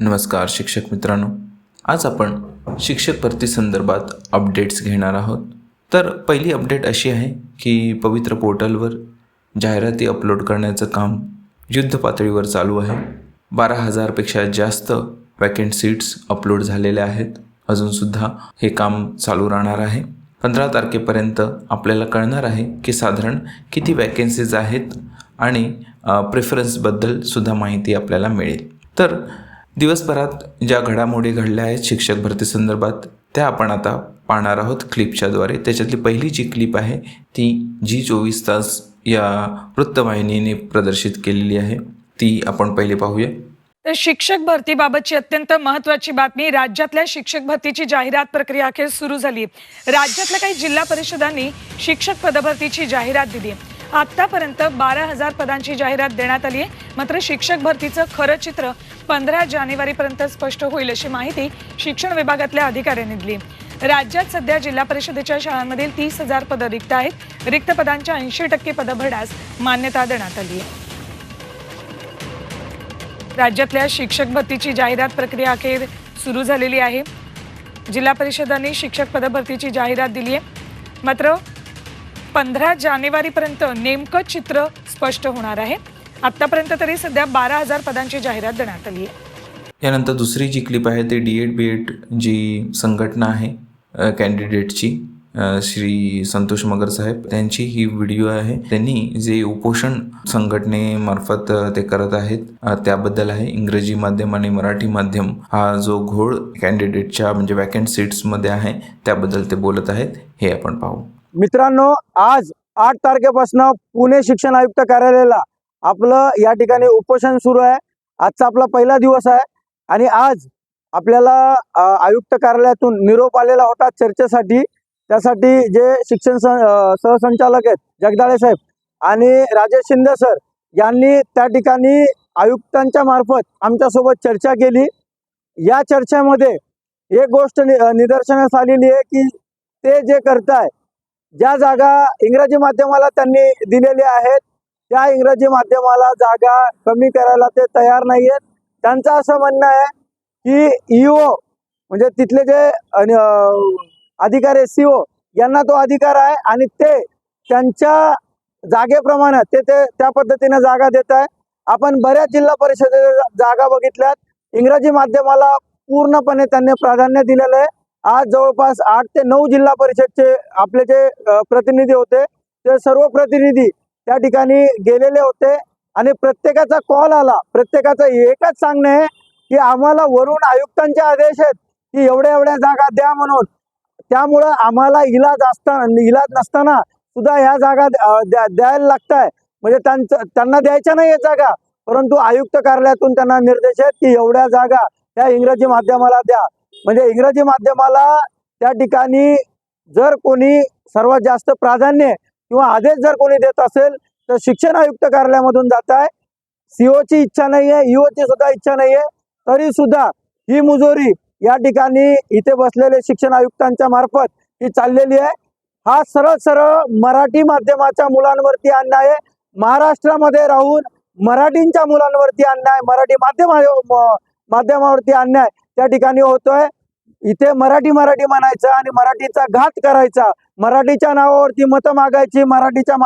नमस्कार शिक्षक मित्रांनो, आज आपण शिक्षक भरती संदर्भात अपडेट्स घेणार आहोत। तर पहिली अपडेट अशी आहे की पवित्र पोर्टलवर जाहिराती अपलोड करण्याचं काम युद्ध पातळीवर चालू आहे। 12,000पेक्षा जास्त वॅकंट सीट्स अपलोड झालेल्या आहेत। अजूनसुद्धा हे काम चालू राहणार आहे। 15 तारखेपर्यंत आपल्याला कळणार आहे की साधारण किती वॅकन्सीज आहेत आणि प्रेफरन्सबद्दल सुद्धा माहिती आपल्याला मिळेल। तर दिवसभरात ज्या घडामोडी घडल्या आहेत शिक्षक भरती संदर्भात त्या आपण आता पाहणार आहोत क्लिपच्याद्वारे। त्याच्यातली पहिली जी क्लिप आहे ती जी24 तास या वृत्तवाहिनीने प्रदर्शित केलेली आहे, ती आपण पहिले पाहूया। तर शिक्षक भरतीबाबतची अत्यंत महत्त्वाची बातमी, राज्यातल्या शिक्षक भरतीची जाहिरात प्रक्रिया अखेर सुरू झाली। राज्यातल्या काही जिल्हा परिषदांनी शिक्षक पदभरतीची जाहिरात दिली। आतापर्यंत 12,000 पदांची जाहिरात देण्यात आली आहे। मात्र शिक्षक भरतीचं खरं चित्र 15 जानेवारीपर्यंत स्पष्ट होईल अशी माहिती शिक्षण विभागातल्या अधिकाऱ्यांनी दिली। राज्यात सध्या जिल्हा परिषदेच्या शाळांमधील 30,000 पदं रिक्त आहेत। रिक्त पदांच्या 80% पदं भरण्यास मान्यता देण्यात आली आहे। राज्यातल्या शिक्षक भरतीची जाहिरात प्रक्रिया अखेर सुरू झालेली आहे। जिल्हा परिषदांनी शिक्षक पदभरतीची जाहिरात दिली आहे। मात्र 15 जानेवारीपर्यंत नेमकं चित्र स्पष्ट होणार आहे। आतापर्यंत तरी सध्या 12,000 पदांची जाहिरात देण्यात आली आहे। यानंतर दुसरी जी क्लिप आहे ती D.Ed B.Ed जी संघटना आहे कॅन्डिडेटची, श्री संतोष मगर साहेब त्यांची ही व्हिडिओ आहे। त्यांनी जे उपोषण संघटनेमार्फत ते करत आहेत त्याबद्दल आहे। इंग्रजी माध्यम आणि मराठी माध्यम हा जो घोळ कॅन्डिडेटच्या म्हणजे वॅकंट सीट्समध्ये आहे त्याबद्दल ते बोलत आहेत, हे आपण पाहू। मित्रांनो, आज 8 तारखेपासून पुणे शिक्षण आयुक्त कार्यालयाला आपलं या ठिकाणी उपोषण सुरू आहे। आजचा आपला पहिला दिवस आहे आणि आज आपल्याला आयुक्त कार्यालयातून निरोप आलेला होता चर्चेसाठी। त्यासाठी जे शिक्षण सहसंचालक आहेत जगदाळे साहेब आणि राजेश शिंदे सर यांनी त्या ठिकाणी आयुक्तांच्या मार्फत आमच्यासोबत चर्चा केली। या चर्चेमध्ये एक गोष्ट निदर्शनास आलेली आहे की ते जे करताय, ज्या जागा इंग्रजी माध्यमाला त्यांनी दिलेल्या आहेत त्या इंग्रजी माध्यमाला जागा कमी करायला ते तयार नाही आहेत। त्यांचं असं म्हणणं आहे की ईओ म्हणजे तिथले जे अधिकारी CO यांना तो अधिकार आहे आणि ते त्यांच्या जागेप्रमाणे ते त्या पद्धतीने जागा देत आहे। आपण बऱ्याच जिल्हा परिषदेच्या जागा बघितल्यात, इंग्रजी माध्यमाला पूर्णपणे त्यांनी प्राधान्य दिलेलं आहे। आज जवळपास 8 ते 9 जिल्हा परिषदचे आपले जे प्रतिनिधी होते ते सर्व प्रतिनिधी त्या ठिकाणी गेलेले होते आणि प्रत्येकाचा कॉल आला। प्रत्येकाचं एकच सांगणं आहे की आम्हाला वरून आयुक्तांचे आदेश आहेत की एवढ्या एवढ्या जागा द्या म्हणून। त्यामुळं आम्हाला इलाज नसताना सुद्धा ह्या जागा द्यायला लागत आहे। म्हणजे त्यांना द्यायच्या नाही जागा, परंतु आयुक्त कार्यालयातून त्यांना निर्देश आहेत की एवढ्या जागा त्या इंग्रजी माध्यमाला द्या। म्हणजे इंग्रजी माध्यमाला त्या ठिकाणी जर कोणी सर्वात जास्त प्राधान्य किंवा आदेश जर कोणी देत असेल तर शिक्षण आयुक्त कार्यालयामधून जात आहे। CO ची इच्छा नाही आहे, EO ची सुद्धा इच्छा नाही आहे, तरी सुद्धा ही मुजोरी या ठिकाणी इथे बसलेले शिक्षण आयुक्तांच्या मार्फत ही चाललेली आहे। हा सरळ मराठी माध्यमाच्या मुलांवरती अन्याय आहे। महाराष्ट्रामध्ये राहून मराठींच्या मुलांवरती अन्याय, मराठी माध्यमावरती अन्याय त्या ठिकाणी होतोय। इथे मराठी म्हणायचं आणि मराठीचा घात करायचा, मराठीच्या नावावरती मतं मागायची, मराठीच्या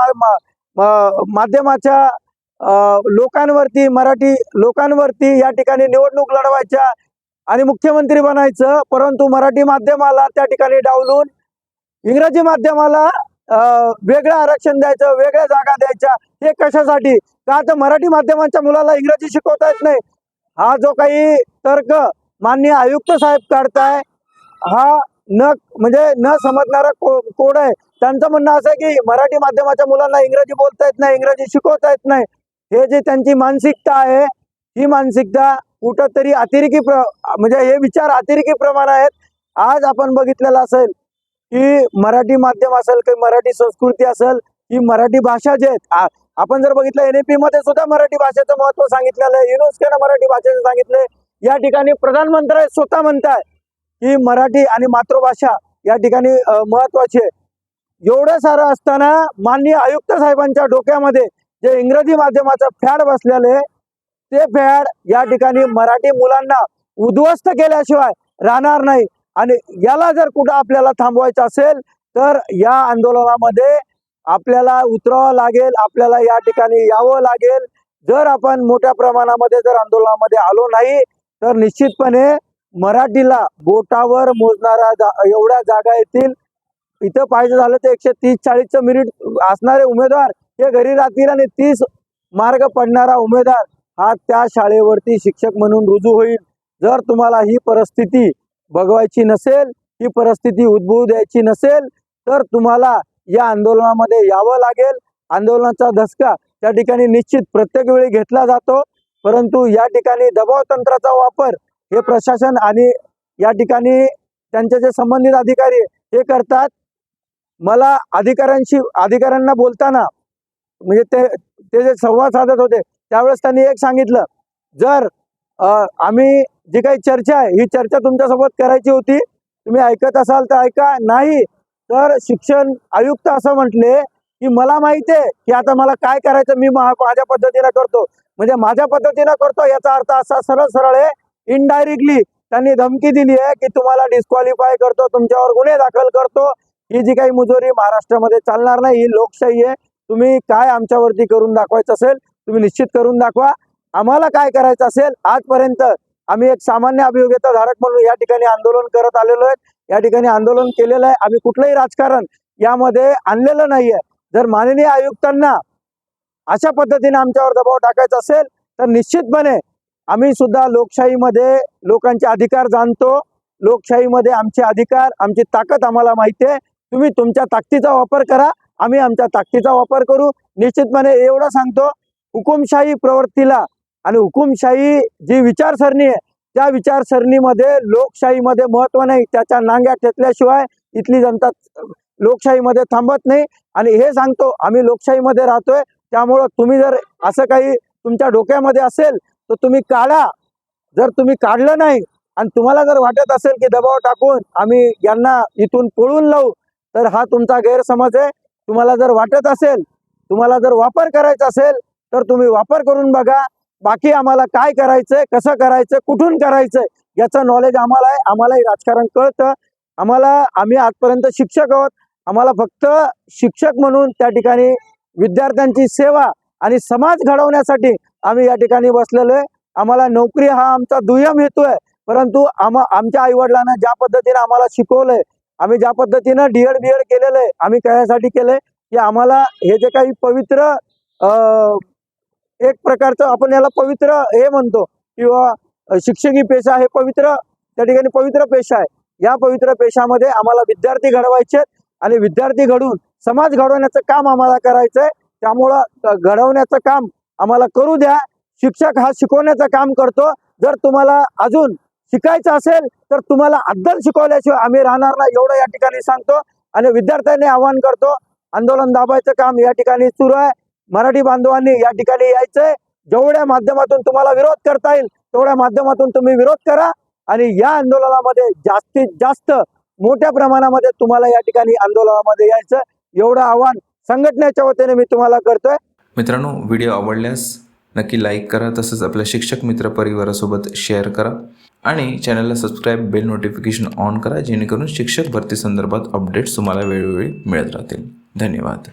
माध्यमाच्या लोकांवरती, मराठी लोकांवरती या ठिकाणी निवडणूक लढवायच्या आणि मुख्यमंत्री बनायचं, परंतु मराठी माध्यमाला त्या ठिकाणी डावलून इंग्रजी माध्यमाला वेगळं आरक्षण द्यायचं, वेगळ्या जागा द्यायच्या। हे कशासाठी? का तर मराठी माध्यमाच्या मुलाला इंग्रजी शिकवता येत नाही। हा जो काही तर्क माननीय आयुक्त साहेब काढताय हा न समजणारा कोड आहे। त्यांचं म्हणणं असं आहे की मराठी माध्यमाच्या मुलांना इंग्रजी बोलता येत नाही, इंग्रजी शिकवता येत नाही। हे जे त्यांची मानसिकता आहे ही मानसिकता कुठंतरी अतिरेकी म्हणजे हे विचार अतिरेकी प्रमाण आहेत। आज आपण बघितलेलं असेल की मराठी माध्यम असेल की मराठी संस्कृती असेल ही मराठी भाषा जे आहेत, आपण जर बघितलं NEP मध्ये सुद्धा मराठी भाषेचं महत्त्व सांगितलेलं आहे, युनेस्कोने मराठी भाषेचं सांगितलंय। या ठिकाणी प्रधानमंत्री स्वतः म्हणताय की मराठी आणि मातृभाषा या ठिकाणी महत्त्वाची आहे। एवढं सारं असताना माननीय आयुक्त साहेबांच्या डोक्यामध्ये जे इंग्रजी माध्यमाचं फॅड बसलेलं आहे ते फॅड या ठिकाणी मराठी मुलांना उद्ध्वस्त केल्याशिवाय राहणार नाही. आणि याला जर कुठं आपल्याला थांबवायचं असेल तर या आंदोलनामध्ये आपल्याला उतरावं लागेल, आपल्याला या ठिकाणी यावं लागेल. जर आपण मोठ्या प्रमाणामध्ये जर आंदोलनामध्ये आलो नाही तर निश्चितपणे मराठीला बोटावर मोजणारा एवढ्या जागा येतील. इथं पाहिजे झालं तर 130-40 मिनिट असणारे उमेदवार हे घरी राहतील आणि 30 मार्ग पडणारा उमेदवार हा त्या शाळेवरती शिक्षक म्हणून रुजू होईल. जर तुम्हाला ही परिस्थिती बघवायची नसेल, ही परिस्थिती उद्भवू द्यायची नसेल तर तुम्हाला या आंदोलनामध्ये यावं लागेल. आंदोलनाचा धसका त्या ठिकाणी निश्चित प्रत्येक वेळी घेतला जातो, परंतु या ठिकाणी दबाव तंत्राचा वापर हे प्रशासन आणि या ठिकाणी त्यांचे जे संबंधित अधिकारी हे करतात. मला अधिकाऱ्यांना बोलताना म्हणजे ते जे संवाद साधत होते त्यावेळेस त्यांनी एक सांगितलं, जर आम्ही जी काही चर्चा आहे ही चर्चा तुमच्यासोबत करायची होती, तुम्ही ऐकत असाल तर ऐका, नाही तर शिक्षण आयुक्त असं म्हटले की मला माहिती आहे की आता मला काय करायचं, मी माझ्या पद्धतीनं करतो. म्हणजे माझ्या पद्धतीनं करतो याचा अर्थ असा सरळ आहे, इनडायरेक्टली त्यांनी धमकी दिली आहे की तुम्हाला डिस्क्वालिफाय करतो, तुमच्यावर गुन्हे दाखल करतो. ही जी काही मुजोरी महाराष्ट्रामध्ये चालणार नाही, ही लोकशाही आहे. तुम्ही काय आमच्यावरती करून दाखवायचं असेल तुम्ही निश्चित करून दाखवा. आम्हाला काय करायचं असेल, आजपर्यंत आम्ही एक सामान्य अभियोग्यता धारक म्हणून या ठिकाणी आंदोलन करत आलेलो आहे, या ठिकाणी आंदोलन केलेलं आहे. आम्ही कुठलंही राजकारण यामध्ये आणलेलं नाहीये. जर माननीय आयुक्तांना अशा पद्धतीने आमच्यावर दबाव टाकायचा असेल तर निश्चितपणे आम्ही सुद्धा लोकशाहीमध्ये लोकांचे अधिकार जाणतो. लोकशाहीमध्ये आमचे अधिकार, आमची ताकद आम्हाला माहिती आहे. तुम्ही तुमच्या ताकदीचा वापर करा, आम्ही आमच्या ताकदीचा वापर करू. निश्चितपणे एवढं सांगतो, हुकुमशाही प्रवृत्तीला आणि हुकुमशाही जी विचारसरणी आहे त्या विचारसरणीमध्ये लोकशाहीमध्ये महत्त्व नाही. त्याच्या नांग्या खेचल्याशिवाय इथली जनता लोकशाहीमध्ये थांबत नाही. आणि हे सांगतो, आम्ही लोकशाहीमध्ये राहतोय, त्यामुळं तुम्ही जर असं काही तुमच्या डोक्यामध्ये असेल तर तुम्ही काढा. जर तुम्ही काढलं नाही आणि तुम्हाला जर वाटत असेल की दबाव टाकून आम्ही यांना इथून पळून लावू तर हा तुमचा गैरसमज आहे. तुम्हाला जर वाटत असेल, तुम्हाला जर वापर करायचा असेल तर तुम्ही वापर करून बघा. बाकी आम्हाला काय करायचंय, कसं करायचं, कुठून करायचंय याचं नॉलेज आम्हाला आहे. आम्हालाही राजकारण कळतं. आम्ही आजपर्यंत शिक्षक आहोत. आम्हाला फक्त शिक्षक म्हणून त्या ठिकाणी विद्यार्थ्यांची सेवा आणि समाज घडवण्यासाठी आम्ही या ठिकाणी बसलेलो आहे. आम्हाला नोकरी हा आमचा दुय्यम हेतू आहे, परंतु आमच्या आईवडिलांना ज्या पद्धतीने आम्हाला शिकवलंय, आम्ही ज्या पद्धतीनं डीएड बीएड केलेलं आहे, आम्ही कशासाठी केलंय की आम्हाला हे जे काही पवित्र एक प्रकारचं आपण याला पवित्र हे म्हणतो किंवा शिक्षकी पेशा हे पवित्र त्या ठिकाणी पवित्र पेशा आहे. या पवित्र पेशामध्ये आम्हाला विद्यार्थी घडवायचे आणि विद्यार्थी घडवून समाज घडवण्याचं काम आम्हाला करायचंय. त्यामुळं घडवण्याचं काम आम्हाला करू द्या. शिक्षक हा शिकवण्याचं काम करतो. जर तुम्हाला अजून शिकायचं असेल तर तुम्हाला अद्दल शिकवल्याशिवाय आम्ही राहणार नाही, एवढं या ठिकाणी सांगतो. आणि विद्यार्थ्यांनी आवाहन करतो, आंदोलन दाबायचं काम या ठिकाणी सुरू आहे. मराठी बांधवांनी या ठिकाणी यायचंय. जेवढ्या माध्यमातून तुम्हाला विरोध करता येईल तेवढ्या माध्यमातून तुम्ही विरोध करा आणि या आंदोलनामध्ये जास्तीत जास्त मोठ्या प्रमाणामध्ये तुम्हाला या ठिकाणी आंदोलनामध्ये यायचं, एवढं आवाहन संघटनेच्या वतीने मी तुम्हाला करतोय. मित्रांनो, व्हिडिओ आवडल्यास नक्की लाईक करा, तसंच आपल्या शिक्षक मित्र परिवारासोबत शेअर करा आणि चॅनलला सबस्क्राईब, बेल नोटिफिकेशन ऑन करा, जेणेकरून शिक्षक भरती संदर्भात अपडेट्स तुम्हाला वेळोवेळी मिळत राहतील. धन्यवाद.